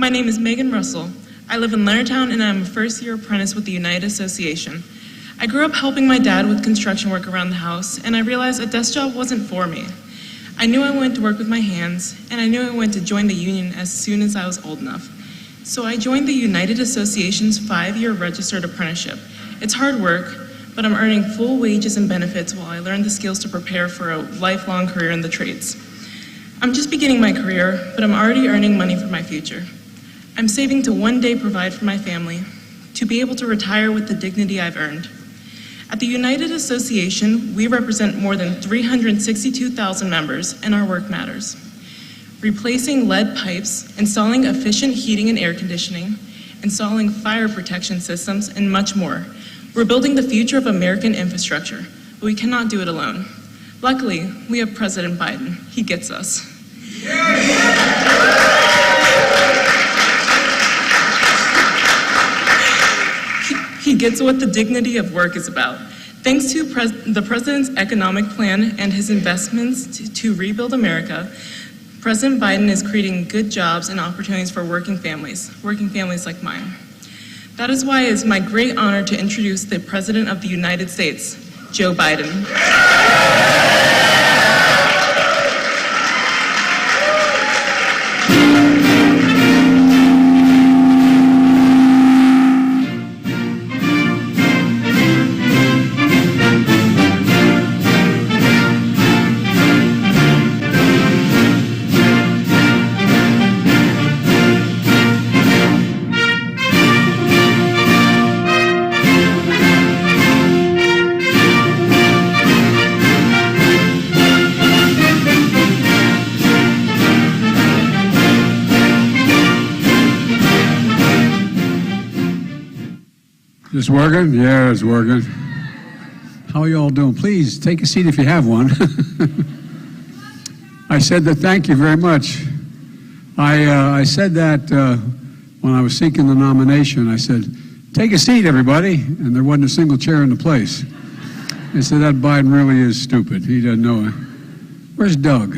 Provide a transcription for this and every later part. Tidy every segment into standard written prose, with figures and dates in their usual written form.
My name is Megan Russell. I live in Leonardtown and I'm a first-year apprentice with the United Association. I grew up helping my dad with construction work around the house, and I realized a desk job wasn't for me. I knew I wanted to work with my hands, and I knew I wanted to join the union as soon as I was old enough. So I joined the United Association's 5-year registered apprenticeship. It's hard work, but I'm earning full wages and benefits while I learn the skills to prepare for a lifelong career in the trades. I'm just beginning my career, but I'm already earning money for my future. I'm saving to one day provide for my family, to be able to retire with the dignity I've earned. At the United Association, we represent more than 362,000 members, and our work matters. Replacing lead pipes, installing efficient heating and air conditioning, installing fire protection systems, and much more. We're building the future of American infrastructure, but we cannot do it alone. Luckily, we have President Biden. He gets us. He gets what the dignity of work is about. Thanks to the President's economic plan and his investments to rebuild America, President Biden is creating good jobs and opportunities for working families like mine. That is why it is my great honor to introduce the President of the United States, Joe Biden. It's working? Yeah, it's working. How are you all doing? Please take a seat if you have one. I said that thank you very much. I said that when I was seeking the nomination. I said, take a seat, everybody. And there wasn't a single chair in the place. I said, that Biden really is stupid. He doesn't know it. Where's Doug?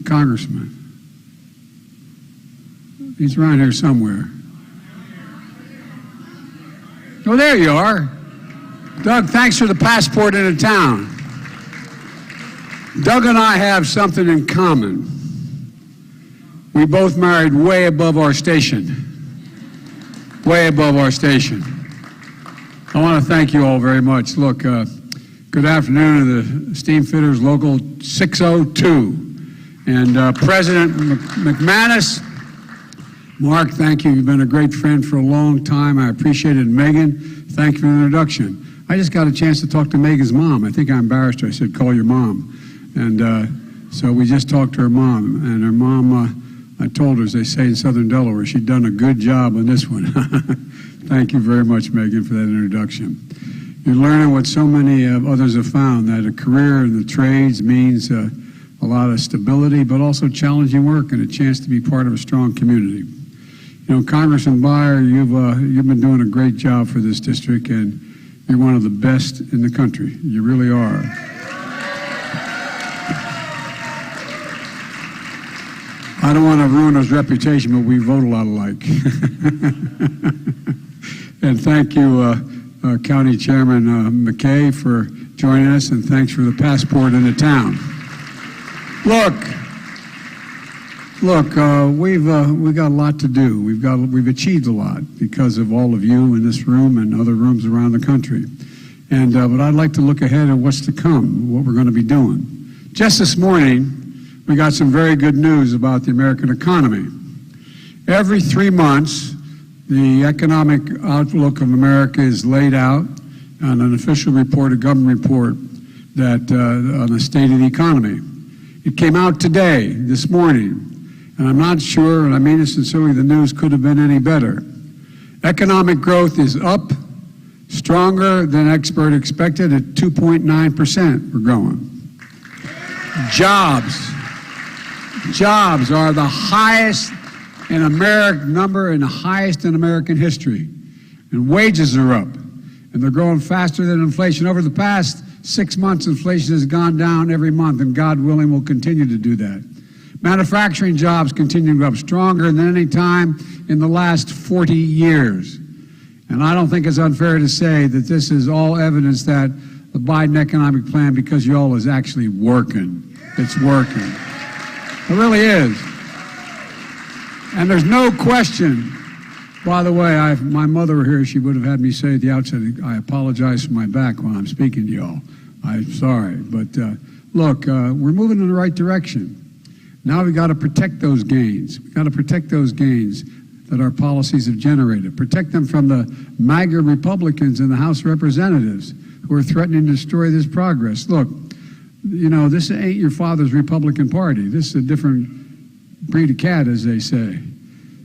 Congressman. He's around here somewhere. Oh, there you are. Doug, thanks for the passport into town. Doug and I have something in common. We both married way above our station. Way above our station. I want to thank you all very much. Look, good afternoon to the Steam Fitters Local 602. And President McManus, Mark, thank you. You've been a great friend for a long time. I appreciate it. Megan, thank you for the introduction. I just got a chance to talk to Megan's mom. I think I embarrassed her. I said, call your mom. And so we just talked to her mom. And her mom, I told her, as they say in Southern Delaware, she'd done a good job on this one. Thank you very much, Megan, for that introduction. You're learning what so many others have found, that a career in the trades means a lot of stability, but also challenging work and a chance to be part of a strong community. You know, Congressman Beyer, you've been doing a great job for this district, and you're one of the best in the country. You really are. I don't want to ruin his reputation, but we vote a lot alike. And thank you, County Chairman McKay, for joining us, and thanks for the passport into town. Look, we've got a lot to do. We've achieved a lot because of all of you in this room and other rooms around the country. And but I'd like to look ahead at what's to come, what we're going to be doing. Just this morning, we got some very good news about the American economy. Every 3 months, the economic outlook of America is laid out on an official report, a government report, that on the state of the economy. It came out today, this morning. And I'm not sure, and I mean it sincerely, the news could have been any better. Economic growth is up, stronger than expert expected at 2.9%. We're growing. Jobs are the highest in American number and the highest in American history. And wages are up, and they're growing faster than inflation. Over the past 6 months, inflation has gone down every month, and God willing will continue to do that. Manufacturing jobs continue to go up stronger than any time in the last 40 years. And I don't think it's unfair to say that this is all evidence that the Biden economic plan, because y'all, is actually working. It's working. It really is. And there's no question. By the way, if my mother were here, she would have had me say at the outset, I apologize for my back when I'm speaking to y'all. I'm sorry. But look, we're moving in the right direction. Now we've got to protect those gains. We've got to protect those gains that our policies have generated. Protect them from the MAGA Republicans in the House of Representatives who are threatening to destroy this progress. Look, you know, this ain't your father's Republican Party. This is a different breed of cat, as they say.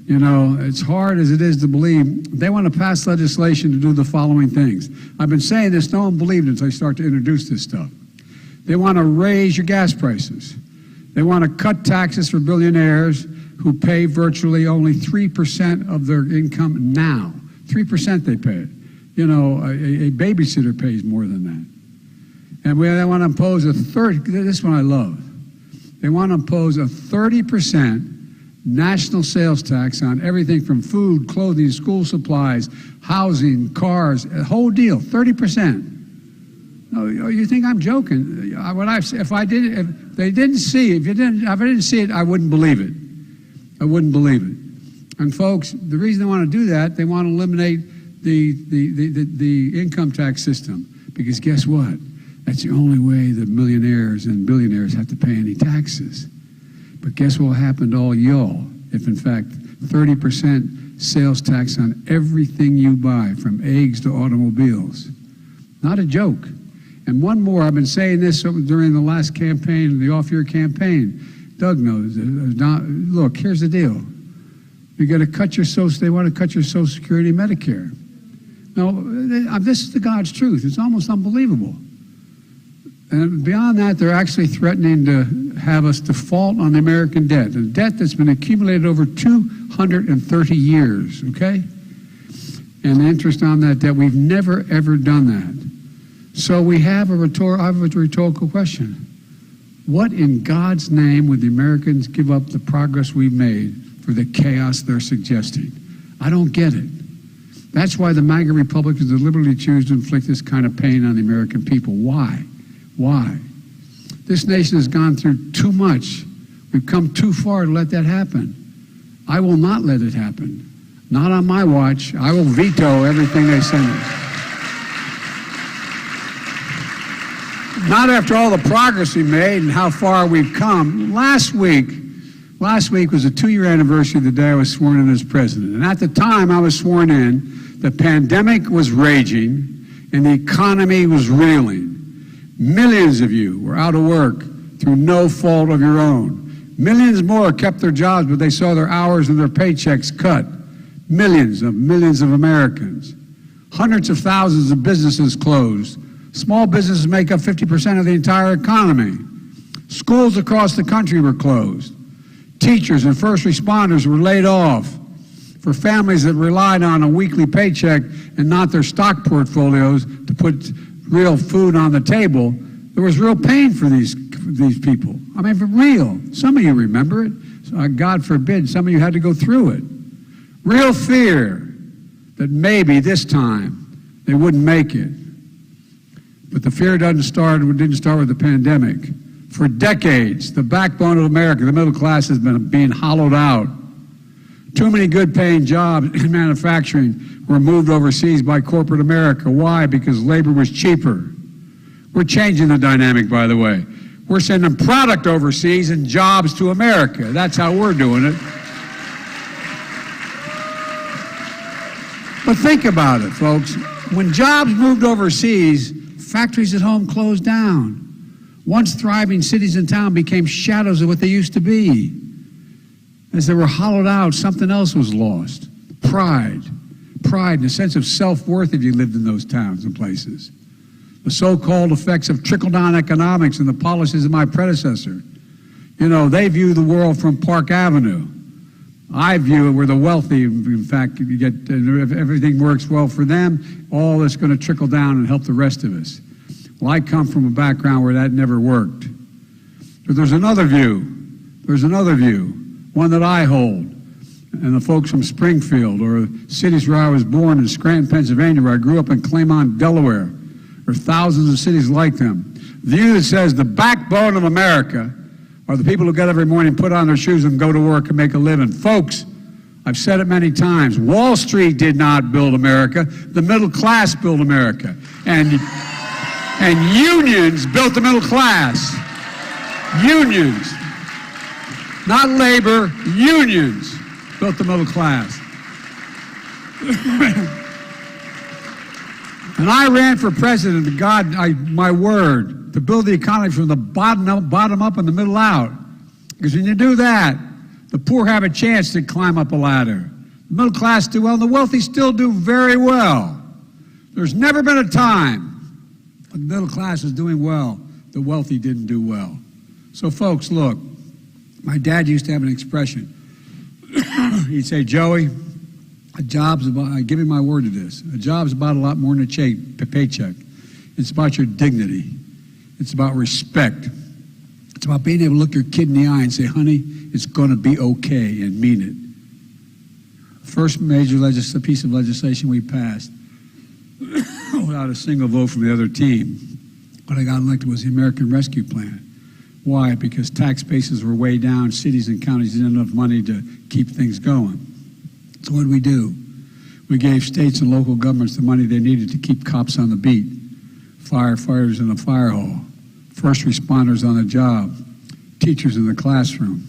You know, it's hard as it is to believe. They want to pass legislation to do the following things. I've been saying this, no one believed it until I start to introduce this stuff. They want to raise your gas prices. They want to cut taxes for billionaires who pay virtually only 3% of their income now. 3% they pay. You know, a babysitter pays more than that. And they want to impose this one I love. They want to impose a 30% national sales tax on everything from food, clothing, school supplies, housing, cars, a whole deal, 30%. No, you think I'm joking? If they didn't see it, if I didn't see it, I wouldn't believe it. I wouldn't believe it. And folks, the reason they want to do that, they want to eliminate the income tax system, because guess what? That's the only way that millionaires and billionaires have to pay any taxes. But guess what will happen to all y'all if, in fact, 30% sales tax on everything you buy, from eggs to automobiles? Not a joke. And one more, I've been saying this during the last campaign, the off-year campaign. Doug knows. Look, here's the deal. You're going to cut your they want to cut your Social Security and Medicare. Now, this is the God's truth. It's almost unbelievable. And beyond that, they're actually threatening to have us default on the American debt, a debt that's been accumulated over 230 years, okay? And the interest on that debt, we've never, ever done that. So I have a rhetorical question. What in God's name would the Americans give up the progress we've made for the chaos they're suggesting? I don't get it. That's why the MAGA Republicans deliberately choose to inflict this kind of pain on the American people. Why? Why? This nation has gone through too much. We've come too far to let that happen. I will not let it happen. Not on my watch. I will veto everything they send us. Not after all the progress we made and how far we've come. Last week was the 2-year anniversary of the day I was sworn in as president. And at the time I was sworn in, the pandemic was raging and the economy was reeling. Millions of you were out of work through no fault of your own. Millions more kept their jobs, but they saw their hours and their paychecks cut. Millions of Americans. Hundreds of thousands of businesses closed. Small businesses make up 50% of the entire economy. Schools across the country were closed. Teachers and first responders were laid off. For families that relied on a weekly paycheck and not their stock portfolios to put real food on the table, there was real pain for these people. I mean, for real. Some of you remember it. God forbid, some of you had to go through it. Real fear that maybe this time they wouldn't make it. But the fear didn't start with the pandemic. For decades, the backbone of America, the middle class, has been being hollowed out. Too many good-paying jobs in manufacturing were moved overseas by corporate America. Why? Because labor was cheaper. We're changing the dynamic, by the way. We're sending product overseas and jobs to America. That's how we're doing it. But think about it, folks. When jobs moved overseas, factories at home closed down. Once thriving cities and towns became shadows of what they used to be. As they were hollowed out, something else was lost. Pride and a sense of self-worth if you lived in those towns and places. The so-called effects of trickle-down economics and the policies of my predecessor. You know, they view the world from Park Avenue. I view it where the wealthy, in fact, you get, if everything works well for them, all that's going to trickle down and help the rest of us. Well, I come from a background where that never worked. But there's another view There's another view, one that I hold, and the folks from Springfield, or cities where I was born in Scranton, Pennsylvania, where I grew up in Claymont, Delaware, or thousands of cities like them. The view that says the backbone of America are the people who get up every morning, put on their shoes, and go to work and make a living. Folks, I've said it many times, Wall Street did not build America. The middle class built America. And unions built the middle class. Unions. Not labor, unions built the middle class. And I ran for president, God, my word, to build the economy from the bottom up and the middle out. Because when you do that, the poor have a chance to climb up a ladder. The middle class do well, and the wealthy still do very well. There's never been a time when the middle class is doing well, the wealthy didn't do well. So folks, look, my dad used to have an expression. He'd say, Joey, a job's about, I give you my word to this, a job's about a lot more than a paycheck. It's about your dignity. It's about respect. It's about being able to look your kid in the eye and say, honey, it's going to be okay, and mean it. First major piece of legislation we passed without a single vote from the other team when I got elected was the American Rescue Plan. Why? Because tax bases were way down, cities and counties didn't have enough money to keep things going. So what did we do? We gave states and local governments the money they needed to keep cops on the beat, firefighters in the fire hall, first responders on the job, teachers in the classroom,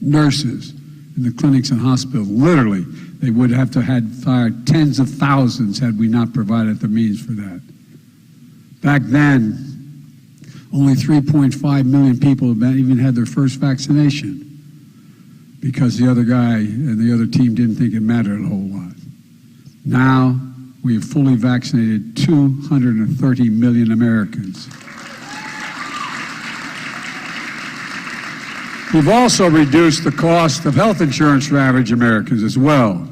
nurses in the clinics and hospitals. Literally, they would have to have fired tens of thousands had we not provided the means for that. Back then, only 3.5 million people even had their first vaccination because the other guy and the other team didn't think it mattered a whole lot. Now, we have fully vaccinated 230 million Americans. We've also reduced the cost of health insurance for average Americans as well.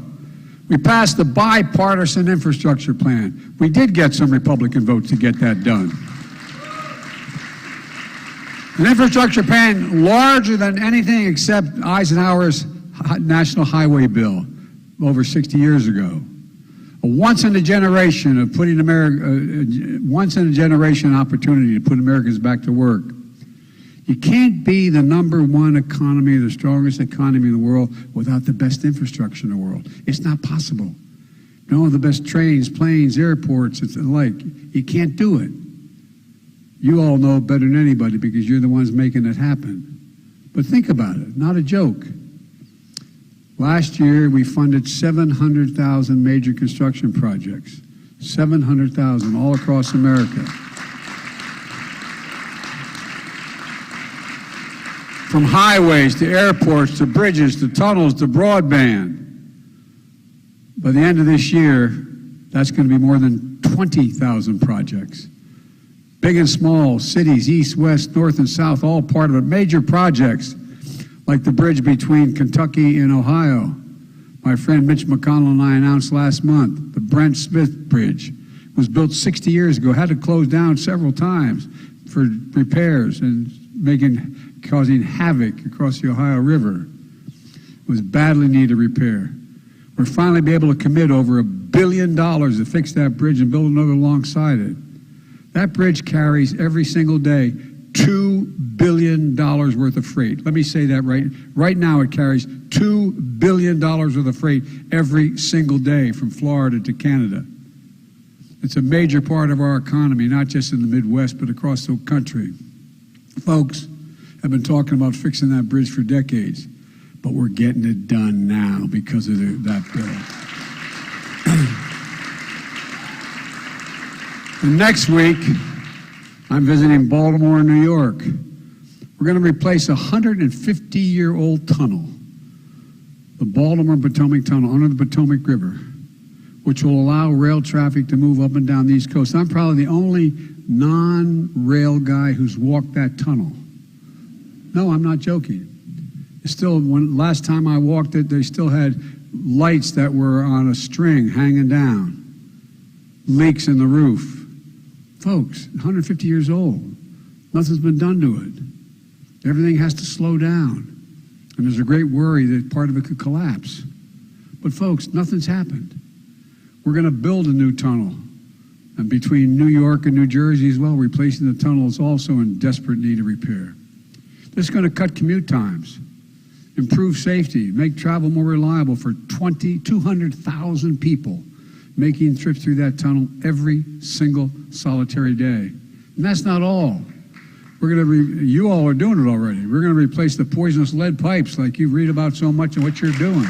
We passed the bipartisan infrastructure plan. We did get some Republican votes to get that done. An infrastructure plan larger than anything except Eisenhower's National Highway Bill over 60 years ago. A once-in-a-generation of putting once-in-a-generation opportunity to put Americans back to work. You can't be the #1 economy, the strongest economy in the world without the best infrastructure in the world. It's not possible. You know, the best trains, planes, airports, it's like, you can't do it. You all know better than anybody because you're the ones making it happen. But think about it, not a joke. Last year, we funded 700,000 major construction projects. 700,000 all across America. From highways to airports to bridges to tunnels to broadband. By the end of this year, that's going to be more than 20,000 projects. Big and small, cities, east, west, north, and south, all part of it. Major projects, like the bridge between Kentucky and Ohio. My friend Mitch McConnell and I announced last month, the Brent Smith Bridge. It was built 60 years ago, had to close down several times for repairs and causing havoc across the Ohio River. It was badly needed repair. We're finally be able to commit over $1 billion to fix that bridge and build another alongside it. That bridge carries every single day $2 billion worth of freight. Let me say that right. Right now it carries $2 billion worth of freight every single day from Florida to Canada. It's a major part of our economy, not just in the Midwest, but across the country. Folks have been talking about fixing that bridge for decades, but we're getting it done now because of that bill. And next week, I'm visiting Baltimore and New York. We're going to replace a 150-year-old tunnel, the Baltimore-Potomac Tunnel under the Potomac River, which will allow rail traffic to move up and down the East Coast. I'm probably the only non-rail guy who's walked that tunnel. No, I'm not joking. Last time I walked it, they still had lights that were on a string hanging down, leaks in the roof. Folks, 150 years old. Nothing's been done to it. Everything has to slow down. And there's a great worry that part of it could collapse. But folks, nothing's happened. We're going to build a new tunnel. And between New York and New Jersey as well, replacing the tunnel is also in desperate need of repair. This is going to cut commute times, improve safety, make travel more reliable for 200,000 people making trips through that tunnel every single solitary day. And that's not all. We're going to, you all are doing it already. We're going to replace the poisonous lead pipes like you read about so much and what you're doing.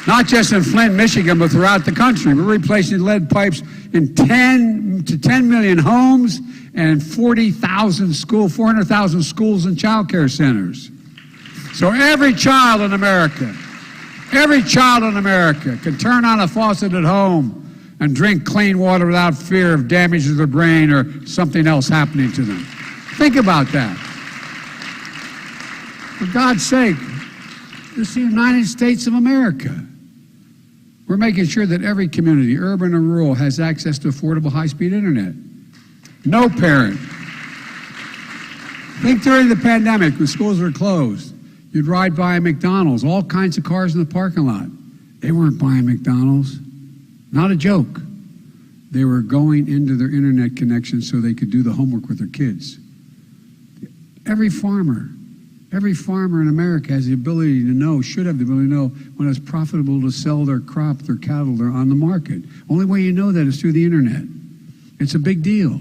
Not just in Flint, Michigan, but throughout the country. We're replacing lead pipes in 10 to 10 million homes and 400,000 schools and child care centers. So every child in America can turn on a faucet at home and drink clean water without fear of damage to their brain or something else happening to them. Think about that. For God's sake, this is the United States of America. We're making sure that every community, urban or rural, has access to affordable high-speed internet. No parent. Think during the pandemic when schools were closed, you'd ride by a McDonald's, all kinds of cars in the parking lot. They weren't buying McDonald's. Not a joke. They were going into their internet connection so they could do the homework with their kids. Every farmer in America has the ability to know, should have the ability to know, when it's profitable to sell their crop, their cattle, they're on the market. Only way you know that is through the internet. It's a big deal.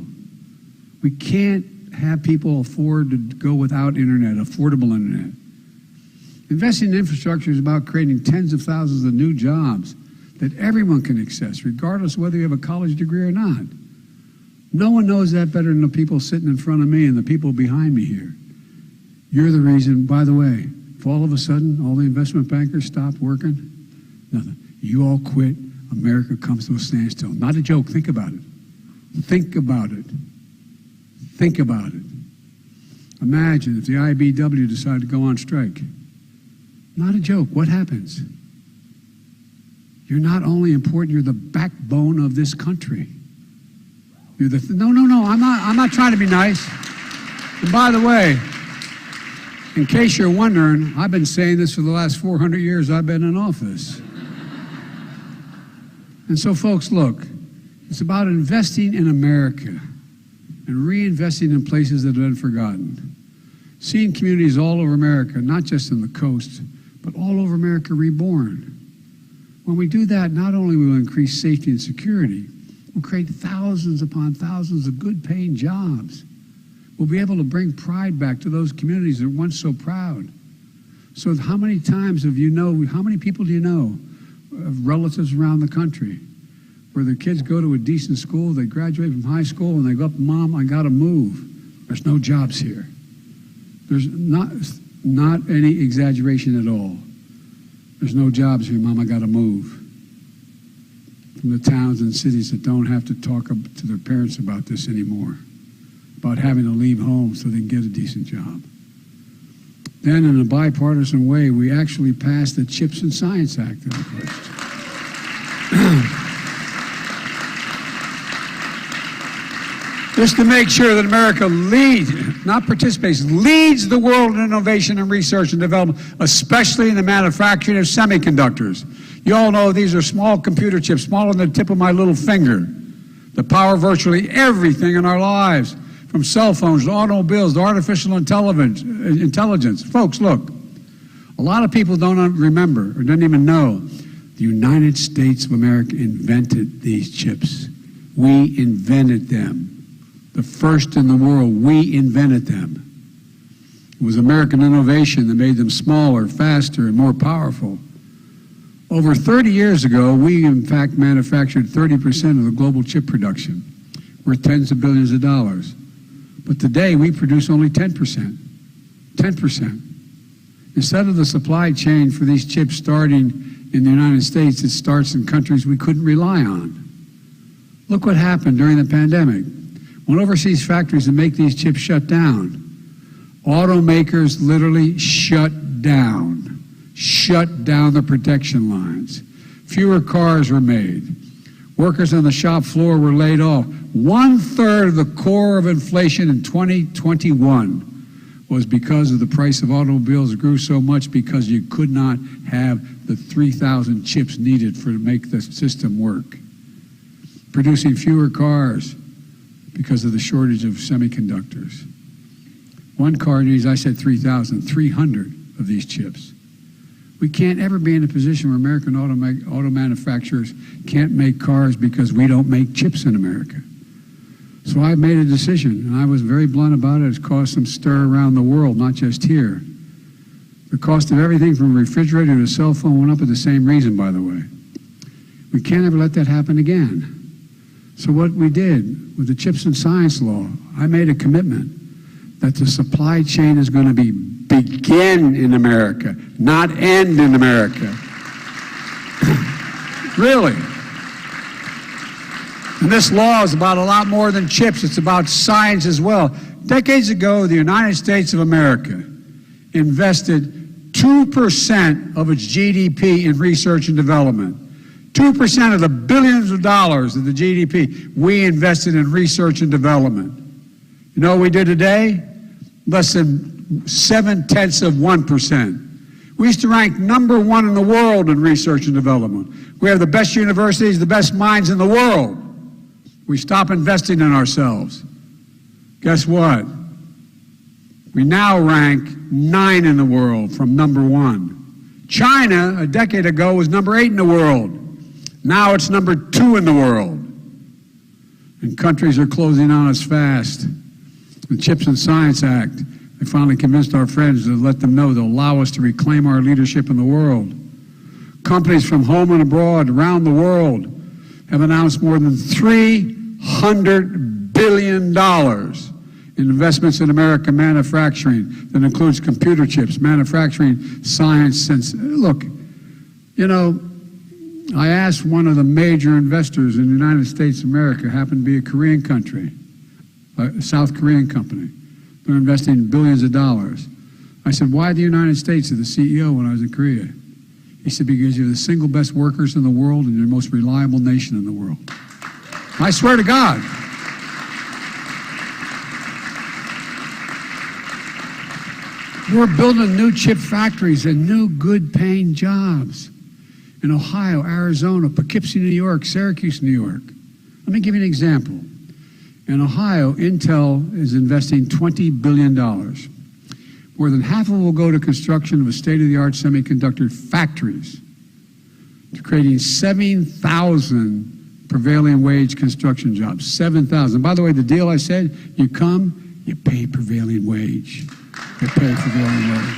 We can't have people afford to go without internet, affordable internet. Investing in infrastructure is about creating tens of thousands of new jobs that everyone can access, regardless of whether you have a college degree or not. No one knows that better than the people sitting in front of me and the people behind me here. You're the reason, by the way, if all of a sudden all the investment bankers stopped working, nothing. You all quit, America comes to a standstill. Not a joke, think about it. Think about it. Think about it. Imagine if the IBEW decided to go on strike. Not a joke, what happens? You're not only important, you're the backbone of this country. You're the no, I'm not trying to be nice. And by the way, in case you're wondering, I've been saying this for the last 400 years I've been in office. And so folks, look, it's about investing in America and reinvesting in places that have been forgotten. Seeing communities all over America, not just in the coast, but all over America reborn. When we do that, not only will we increase safety and security, we'll create thousands upon thousands of good-paying jobs. We'll be able to bring pride back to those communities that were once so proud. So how many times how many people do you know of relatives around the country where their kids go to a decent school, they graduate from high school, and they go up, Mom, I gotta move. There's no jobs here. There's not any exaggeration at all. There's no jobs here, Mom, I gotta move. From the towns and cities that don't have to talk to their parents about this anymore, about having to leave home so they can get a decent job. Then in a bipartisan way, we actually passed the CHIPS and Science Act that I pushed. Just to make sure that America leads, not participates, leads the world in innovation and research and development, especially in the manufacturing of semiconductors. You all know these are small computer chips, smaller than the tip of my little finger, that power virtually everything in our lives, from cell phones to automobiles to artificial intelligence. Folks, look, a lot of people don't remember or don't even know the United States of America invented these chips. We invented them. The first in the world, we invented them. It was American innovation that made them smaller, faster, and more powerful. Over 30 years ago, we in fact manufactured 30% of the global chip production, worth tens of billions of dollars. But today, we produce only 10%. 10%. Instead of the supply chain for these chips starting in the United States, it starts in countries we couldn't rely on. Look what happened during the pandemic. When overseas factories that make these chips shut down, automakers literally shut down the production lines. Fewer cars were made. Workers on the shop floor were laid off. 1/3 of the core of inflation in 2021 was because of the price of automobiles grew so much because you could not have the 3,000 chips needed to make the system work. Producing fewer cars because of the shortage of semiconductors. One car needs, I said 3,000, 300 of these chips. We can't ever be in a position where American auto manufacturers can't make cars because we don't make chips in America. So I made a decision, and I was very blunt about it. It's caused some stir around the world, not just here. The cost of everything from a refrigerator to a cell phone went up for the same reason, by the way. We can't ever let that happen again. So what we did with the Chips and Science Law, I made a commitment that the supply chain is going to begin in America, not end in America. Really. And this law is about a lot more than chips. It's about science as well. Decades ago, the United States of America invested 2% of its GDP in research and development. 2% of the billions of dollars of the GDP we invested in research and development. You know what we did today? Less than 0.7%. We used to rank #1 in the world in research and development. We have the best universities, the best minds in the world. We stop investing in ourselves. Guess what? We now rank 9 in the world from #1. China, a decade ago, was #8 in the world. Now it's #2 in the world. And countries are closing on us fast. The Chips and Science Act, I finally convinced our friends to let them know they'll allow us to reclaim our leadership in the world. Companies from home and abroad around the world have announced more than $300 billion in investments in American manufacturing that includes computer chips, manufacturing, science. Look, you know, I asked one of the major investors in the United States of America, happened to be a Korean country, a South Korean company. They're investing billions of dollars. I said, why the United States? To the CEO when I was in Korea. He said, because you're the single best workers in the world and you're the most reliable nation in the world. I swear to God. We're building new chip factories and new good paying jobs in Ohio, Arizona, Poughkeepsie, New York, Syracuse, New York. Let me give you an example. In Ohio, Intel is investing $20 billion. More than half of it will go to construction of a state-of-the-art semiconductor factories, to creating 7,000 prevailing wage construction jobs. 7,000. By the way, the deal I said, you come, you pay prevailing wage. You pay prevailing wage.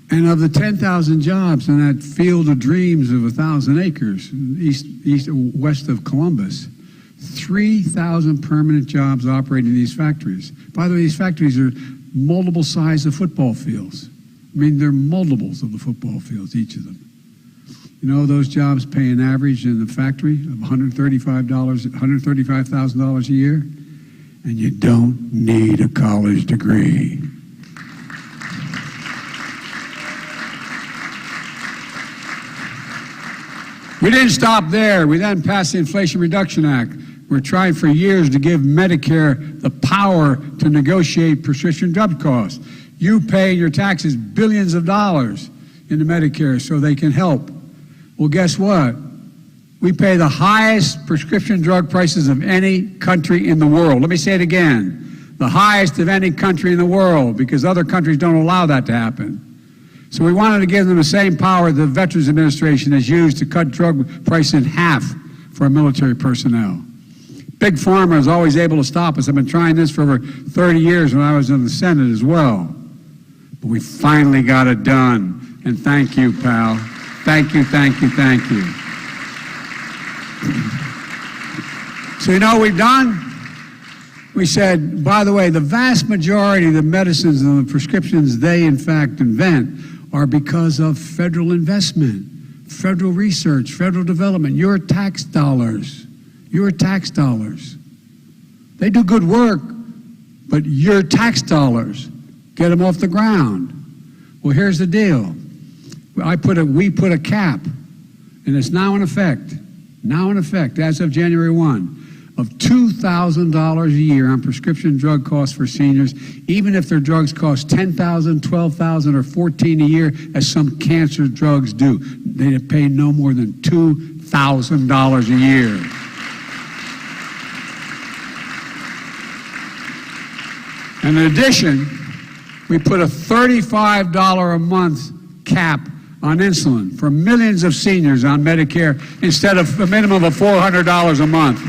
And of the 10,000 jobs in that field of dreams of 1,000 acres, west of Columbus, 3,000 permanent jobs operate in these factories. By the way, these factories are multiple size of football fields. I mean, they're multiples of the football fields, each of them. You know, those jobs pay an average in the factory of $135,000 a year, and you don't need a college degree. We didn't stop there. We then passed the Inflation Reduction Act. We're trying for years to give Medicare the power to negotiate prescription drug costs. You pay your taxes billions of dollars into Medicare so they can help. Well, guess what? We pay the highest prescription drug prices of any country in the world. Let me say it again. The highest of any country in the world, because other countries don't allow that to happen. So we wanted to give them the same power the Veterans Administration has used to cut drug price in half for our military personnel. Big Pharma is always able to stop us. I've been trying this for over 30 years when I was in the Senate as well. But we finally got it done. And thank you, pal. Thank you, thank you, thank you. So you know what we've done? We said, by the way, the vast majority of the medicines and the prescriptions they, in fact, invent are because of federal investment, federal research, federal development, your tax dollars. Your tax dollars. They do good work, but your tax dollars get them off the ground. Well, here's the deal. We put a cap, and it's now in effect as of January 1, of $2,000 a year on prescription drug costs for seniors, even if their drugs cost $10,000, $12,000, or $14,000 a year, as some cancer drugs do. They pay no more than $2,000 a year. And in addition, we put a $35 a month cap on insulin for millions of seniors on Medicare instead of a minimum of $400 a month.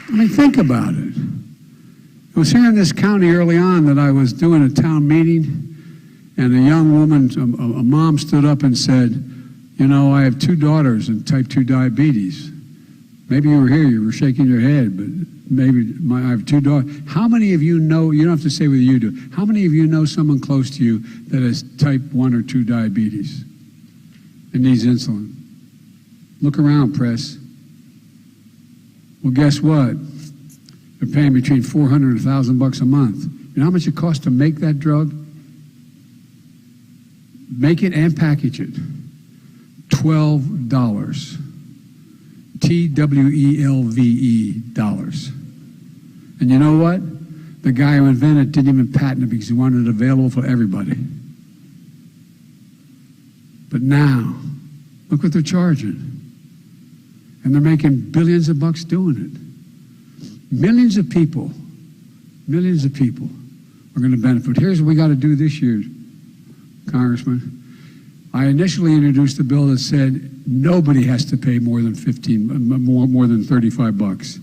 I mean, think about it. I was here in this county early on that I was doing a town meeting, and a young woman, a mom, stood up and said, you know, I have 2 daughters and type 2 diabetes. Maybe you were here, you were shaking your head, but maybe I have 2 daughters. How many of you know, you don't have to say whether you do, how many of you know someone close to you that has type 1 or 2 diabetes and needs insulin? Look around, press. Well, guess what? They're paying between $400 and $1,000 a month. You know how much it costs to make that drug? Make it and package it. $12. TWELVE dollars. And you know what? The guy who invented it didn't even patent it because he wanted it available for everybody. But now, look what they're charging. And they're making billions of bucks doing it. Millions of people are going to benefit. Here's what we got to do this year, Congressman. I initially introduced a bill that said nobody has to pay more than $35.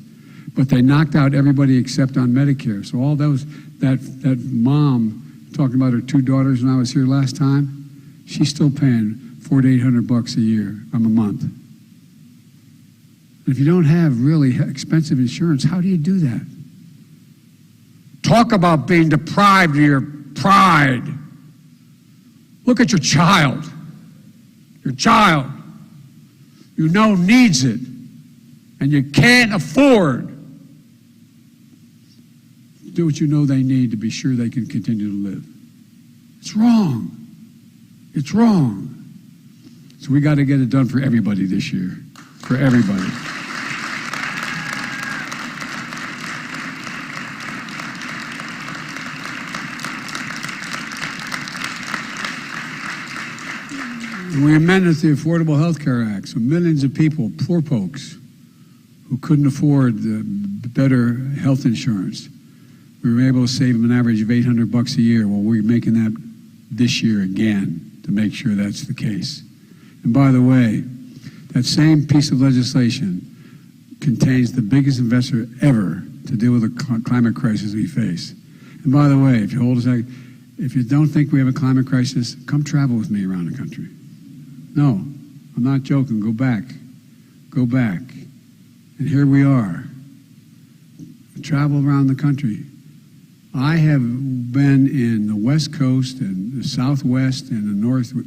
But they knocked out everybody except on Medicare. So all those, that mom talking about her 2 daughters when I was here last time, she's still paying $400 to $800 a year, a month. And if you don't have really expensive insurance, how do you do that? Talk about being deprived of your pride. Look at your child. Your child, you know, needs it, and you can't afford to do what you know they need to be sure they can continue to live. It's wrong. It's wrong. So we got to get it done for everybody this year, for everybody. And we amended the Affordable Health Care Act, so millions of people, poor folks, who couldn't afford the better health insurance, we were able to save them an average of $800 a year. Well, we're making that this year again to make sure that's the case. And by the way, that same piece of legislation contains the biggest investor ever to deal with the climate crisis we face. And by the way, if you hold a second, if you don't think we have a climate crisis, come travel with me around the country. No, I'm not joking. Go back. Go back. And here we are. Travel around the country. I have been in the West Coast and the Southwest and the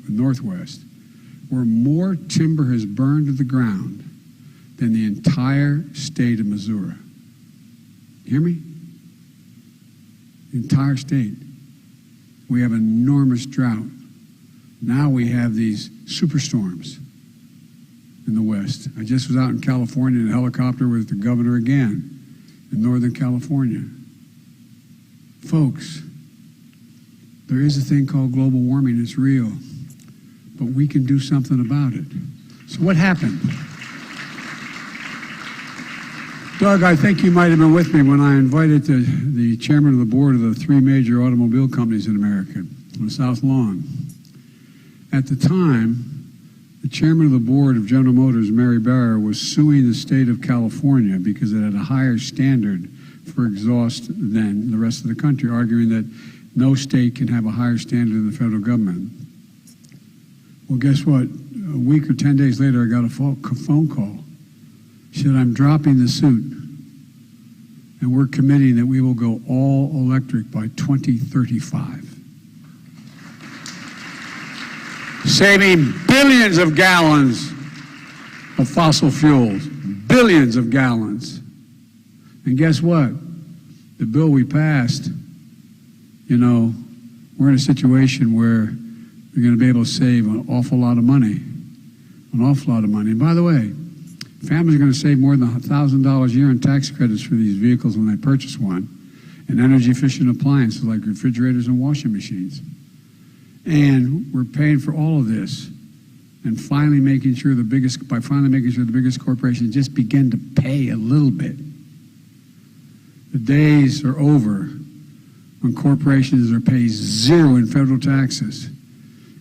Northwest where more timber has burned to the ground than the entire state of Missouri. You hear me? The entire state. We have enormous drought. Now we have these superstorms in the West. I just was out in California in a helicopter with the governor again in Northern California. Folks, there is a thing called global warming. It's real. But we can do something about it. So what happened? Doug, I think you might have been with me when I invited the chairman of the board of the 3 major automobile companies in America on the South Lawn. At the time, the chairman of the board of General Motors, Mary Barra, was suing the state of California because it had a higher standard for exhaust than the rest of the country, arguing that no state can have a higher standard than the federal government. Well, guess what? A week or 10 days later, I got a phone call. She said, I'm dropping the suit, and we're committing that we will go all electric by 2035. Saving billions of gallons of fossil fuels, billions of gallons. And guess what? The bill we passed you know, we're in a situation where we're going to be able to save an awful lot of money. An awful lot of money. And by the way, families are going to save more than $1,000 a year in tax credits for these vehicles when they purchase one, and energy-efficient appliances like refrigerators and washing machines. And we're paying for all of this, and finally making sure the biggest corporations just begin to pay a little bit. The days are over when corporations are paid zero in federal taxes.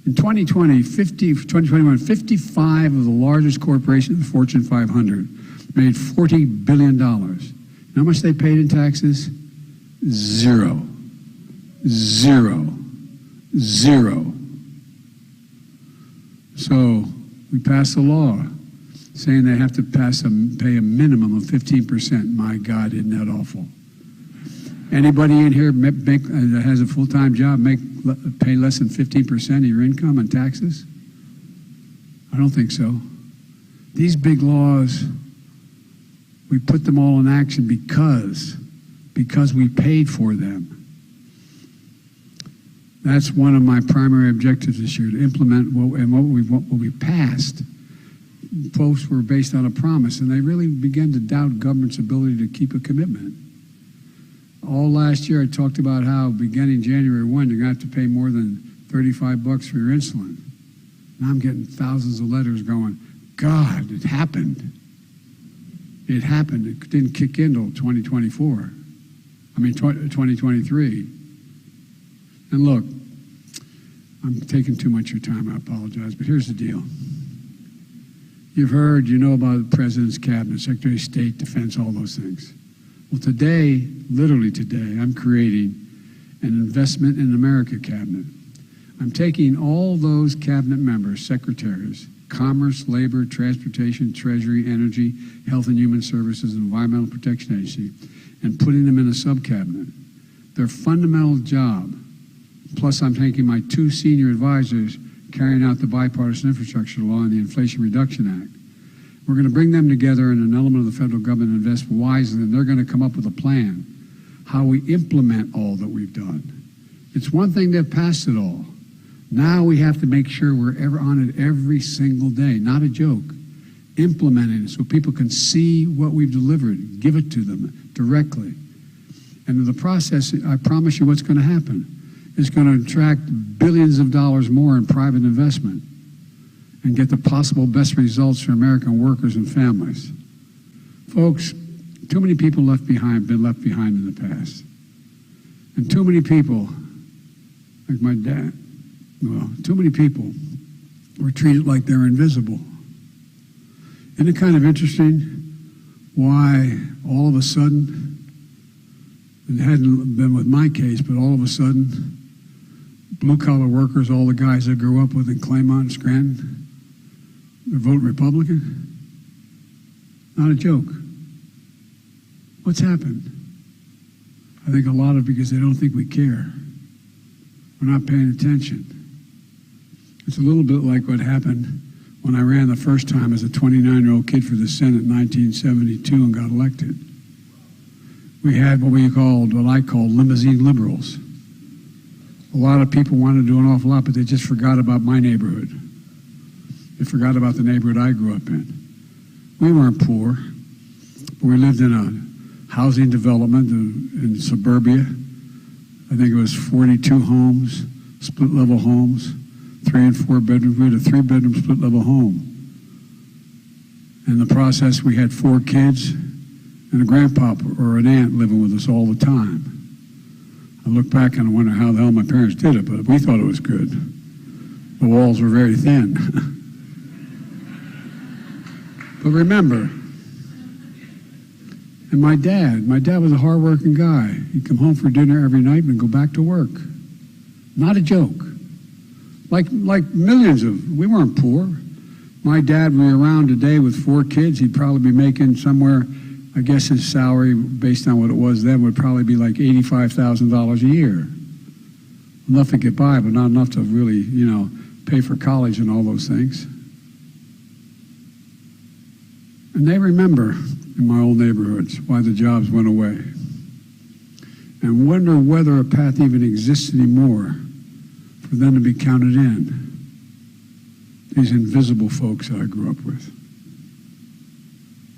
In 2021, 55 of the largest corporations in the Fortune 500 made $40 billion. You know how much they paid in taxes? Zero. Zero. Zero. So we passed a law saying they have to pay a minimum of 15%. My God, isn't that awful? Anybody in here that has a full-time job pay less than 15% of your income in taxes? I don't think so. These big laws, we put them all in action because we paid for them. That's one of my primary objectives this year, to implement what we passed. Folks were based on a promise, and they really began to doubt government's ability to keep a commitment. All last year I talked about how beginning January 1, you're going to have to pay more than $35 for your insulin. Now I'm getting thousands of letters going, God, it happened. It happened. It didn't kick in until 2023. And look, I'm taking too much of your time, I apologize, but here's the deal. You've heard, you know about the President's Cabinet, Secretary of State, Defense, all those things. Well, today, literally today, I'm creating an Investment in America cabinet. I'm taking all those cabinet members, secretaries, Commerce, Labor, Transportation, Treasury, Energy, Health and Human Services, and Environmental Protection Agency, and putting them in a sub-cabinet. Their fundamental job, plus I'm taking my 2 senior advisors carrying out the bipartisan infrastructure law and the Inflation Reduction Act. We're going to bring them together in an element of the federal government and invest wisely, and they're going to come up with a plan how we implement all that we've done. It's one thing to have passed it all. Now we have to make sure we're ever on it every single day, not a joke. Implementing it so people can see what we've delivered, give it to them directly. And in the process, I promise you what's going to happen. It's going to attract billions of dollars more in private investment and get the possible best results for American workers and families. Folks, too many people been left behind in the past. And too many people, like my dad, too many people were treated like they're invisible. Isn't it kind of interesting why all of a sudden, it hadn't been with my case, but all of a sudden, blue-collar workers, all the guys I grew up with in Claymont and Scranton, they're voting Republican? Not a joke. What's happened? I think a lot of it because they don't think we care. We're not paying attention. It's a little bit like what happened when I ran the first time as a 29-year-old kid for the Senate in 1972 and got elected. We had what I call limousine liberals. A lot of people wanted to do an awful lot, but they just forgot about my neighborhood. They forgot about the neighborhood I grew up in. We weren't poor, but we lived in a housing development in suburbia. I think it was 42 homes, split-level homes, 3 and 4 bedrooms. We had a 3-bedroom split-level home. In the process, we had 4 kids and a grandpa or an aunt living with us all the time. I look back and I wonder how the hell my parents did it, but we thought it was good. The walls were very thin. But remember, and my dad was a hard-working guy. He'd come home for dinner every night and go back to work. Not a joke. Like millions we weren't poor. My dad would be around today with 4 kids. He'd probably be making somewhere, I guess his salary, based on what it was then, would probably be like $85,000 a year. Enough to get by, but not enough to really, pay for college and all those things. And they remember in my old neighborhoods why the jobs went away. and wonder whether a path even exists anymore for them to be counted in. These invisible folks that I grew up with.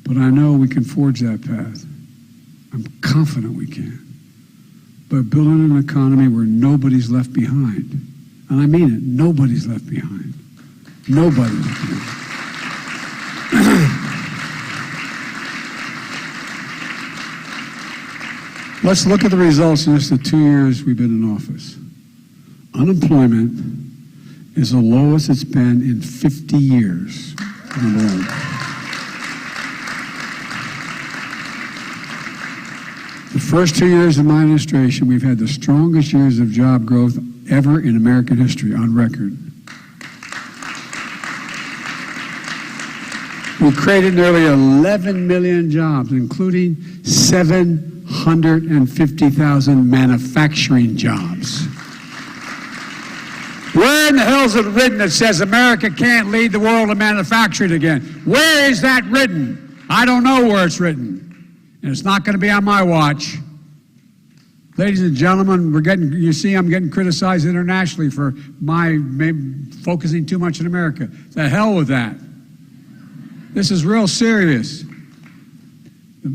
But I know we can forge that path. I'm confident we can. By building an economy where nobody's left behind. And I mean it, nobody's left behind. Nobody left behind. Let's look at the results in just the 2 years we've been in office. Unemployment is the lowest it's been in 50 years. Number one. The first 2 years of my administration, we've had the strongest years of job growth ever in American history, on record. We created nearly 11 million jobs, including 750,000 manufacturing jobs. Where in the hell is it written that says America can't lead the world in manufacturing again? Where is that written? I don't know where it's written. And it's not going to be on my watch. Ladies and gentlemen, you see I'm getting criticized internationally for my focusing too much in America. The hell with that. This is real serious. The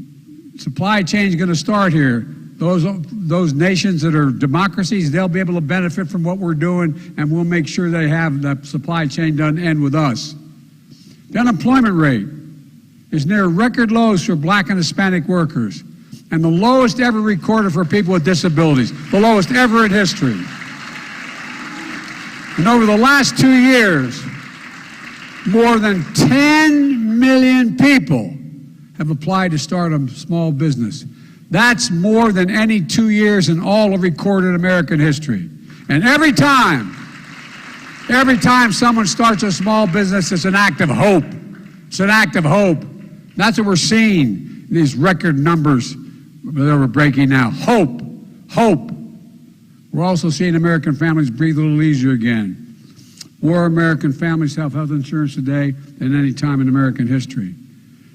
supply chain is going to start here. Those nations that are democracies, they'll be able to benefit from what we're doing, and we'll make sure they have the supply chain done end with us. The unemployment rate is near record lows for black and Hispanic workers, and the lowest ever recorded for people with disabilities, the lowest ever in history. And over the last 2 years, more than 10 million people have applied to start a small business. That's more than any 2 years in all of recorded American history. And every time someone starts a small business, it's an act of hope. It's an act of hope. That's what we're seeing in these record numbers that we're breaking now. Hope. Hope. We're also seeing American families breathe a little easier again. More American families have health insurance today than any time in American history.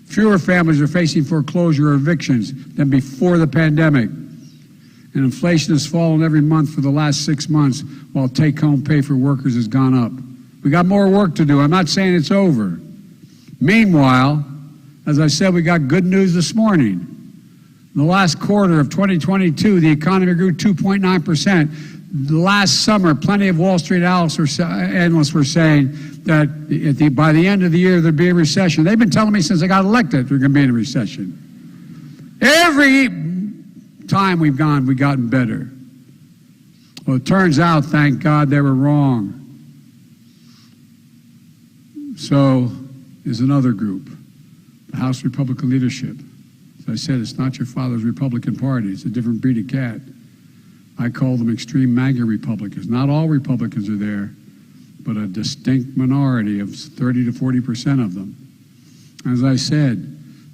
Fewer families are facing foreclosure or evictions than before the pandemic. And inflation has fallen every month for the last 6 months, while take-home pay for workers has gone up. We got more work to do. I'm not saying it's over. Meanwhile, as I said, we got good news this morning. In the last quarter of 2022, the economy grew 2.9%. Last summer, plenty of Wall Street analysts were saying that by the end of the year, there'd be a recession. They've been telling me since I got elected we're going to be in a recession. Every time we've gotten better. Well, it turns out, thank God, they were wrong. So is another group, the House Republican leadership. As I said, it's not your father's Republican Party. It's a different breed of cat. I call them extreme MAGA Republicans. Not all Republicans are there, but a distinct minority of 30 to 40% of them. As I said,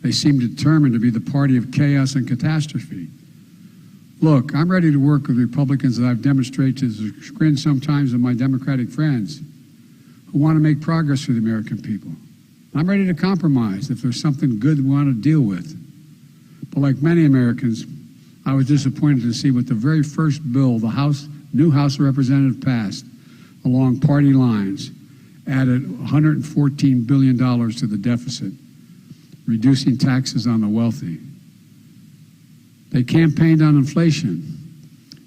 they seem determined to be the party of chaos and catastrophe. Look, I'm ready to work with Republicans that I've demonstrated to the chagrin sometimes of my Democratic friends who want to make progress for the American people. I'm ready to compromise if there's something good we want to deal with. But like many Americans, I was disappointed to see what the very first bill the new House of Representatives passed along party lines added $114 billion to the deficit, reducing taxes on the wealthy. They campaigned on inflation.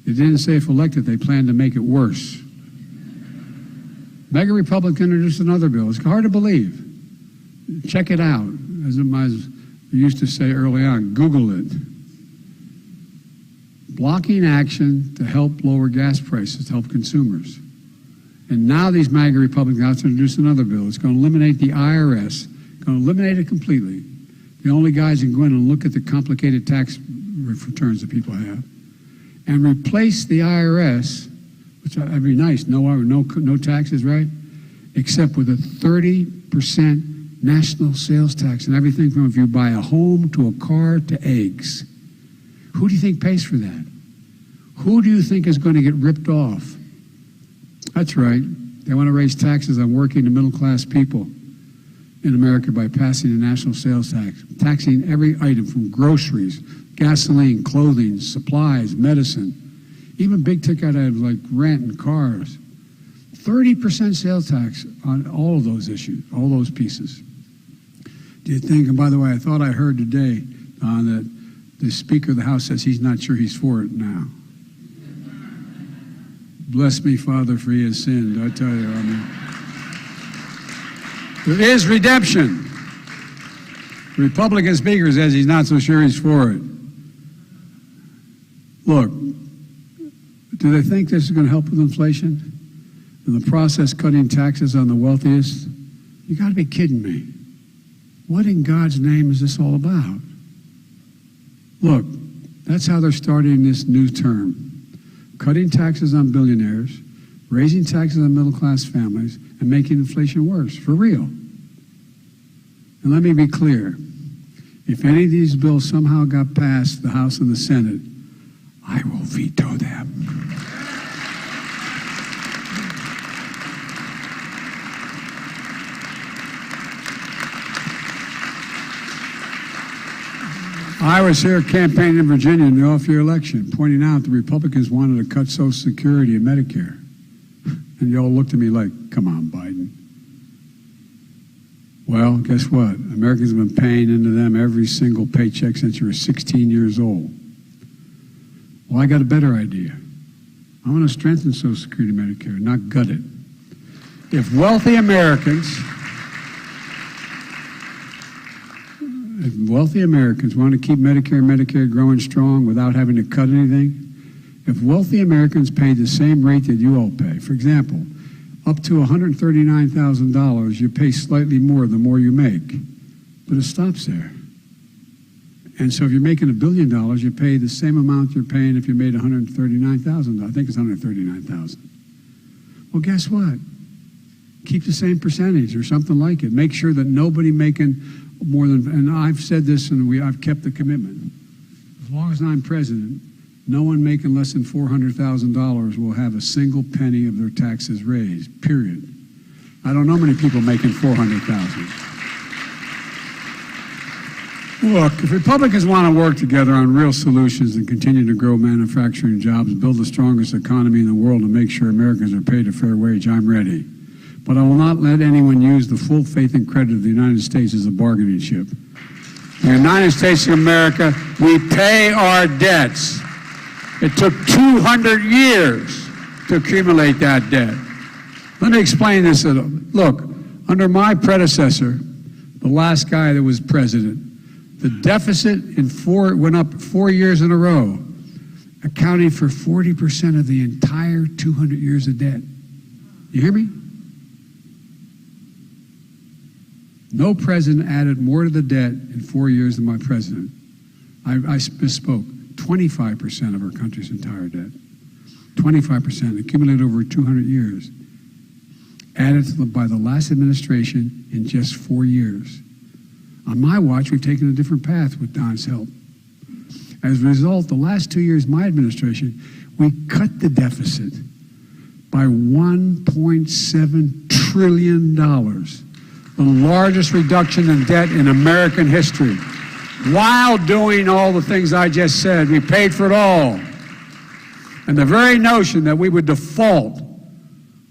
They didn't say if elected they planned to make it worse. MAGA Republican introduced another bill. It's hard to believe. Check it out. As I used to say early on, Google it. Blocking action to help lower gas prices, to help consumers. And now these MAGA Republicans have to introduce another bill. It's going to eliminate the IRS, going to eliminate it completely. The only guys who can go in and look at the complicated tax returns that people have, and replace the IRS, which would be nice, no taxes, right? Except with a 30% national sales tax and everything from if you buy a home to a car to eggs. Who do you think pays for that? Who do you think is going to get ripped off? That's right. They want to raise taxes on working and middle-class people in America by passing a national sales tax, taxing every item from groceries, gasoline, clothing, supplies, medicine, even big ticket items like rent and cars. 30% sales tax on all of those issues, all those pieces. Do you think, and by the way, I thought I heard today that the Speaker of the House says he's not sure he's for it now. Bless me, Father, for he has sinned. I tell you, there is redemption. The Republican Speaker says he's not so sure he's for it. Look, do they think this is going to help with inflation? In the process, cutting taxes on the wealthiest? You got to be kidding me. What in God's name is this all about? Look, that's how they're starting this new term. Cutting taxes on billionaires, raising taxes on middle-class families, and making inflation worse, for real. And let me be clear. If any of these bills somehow got past the House and the Senate, I will veto them. I was here campaigning in Virginia in the off-year election, pointing out the Republicans wanted to cut Social Security and Medicare. And you all looked at me like, come on, Biden. Well, guess what? Americans have been paying into them every single paycheck since you were 16 years old. Well, I got a better idea. I want to strengthen Social Security and Medicare, not gut it. If wealthy Americans want to keep Medicare and Medicaid growing strong without having to cut anything, if wealthy Americans paid the same rate that you all pay, for example, up to $139,000, you pay slightly more the more you make, but it stops there. And so if you're making $1 billion, you pay the same amount you're paying if you made $139,000. I think it's $139,000. Well, guess what? Keep the same percentage or something like it. Make sure that nobody making more than, and I've said this and I've kept the commitment. As long as I'm president, no one making less than $400,000 will have a single penny of their taxes raised, period. I don't know many people making $400,000. Look, if Republicans want to work together on real solutions and continue to grow manufacturing jobs, build the strongest economy in the world, and make sure Americans are paid a fair wage, I'm ready. But I will not let anyone use the full faith and credit of the United States as a bargaining chip. The United States of America, we pay our debts. It took 200 years to accumulate that debt. Let me explain this. Look, under my predecessor, the last guy that was president, the deficit went up 4 years in a row, accounting for 40% of the entire 200 years of debt. You hear me? No president added more to the debt in 4 years than my president. I misspoke. 25% of our country's entire debt. 25% accumulated over 200 years. Added by the last administration in just 4 years. On my watch, we've taken a different path with Don's help. As a result, the last 2 years of my administration, we cut the deficit by $1.7 trillion. The largest reduction in debt in American history. While doing all the things I just said, we paid for it all. And the very notion that we would default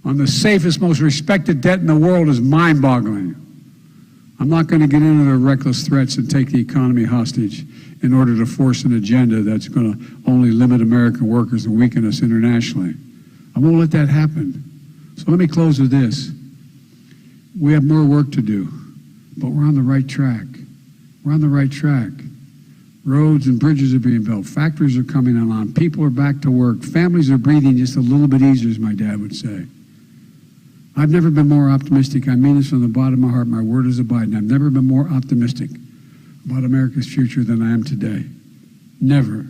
on the safest, most respected debt in the world is mind-boggling. I'm not going to get into the reckless threats and take the economy hostage in order to force an agenda that's going to only limit American workers and weaken us internationally. I won't let that happen. So let me close with this. We have more work to do, but we're on the right track. We're on the right track. Roads and bridges are being built. Factories are coming online. People are back to work. Families are breathing just a little bit easier, as my dad would say. I've never been more optimistic. I mean this from the bottom of my heart. My word is abiding. I've never been more optimistic about America's future than I am today. Never.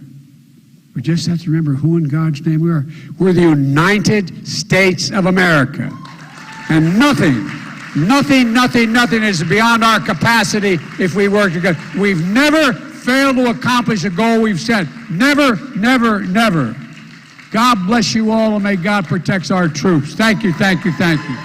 We just have to remember who in God's name we are. We're the United States of America. And nothing is beyond our capacity if we work together. We've never failed to accomplish a goal we've set. Never, never, never. God bless you all, and may God protect our troops. Thank you, thank you, thank you.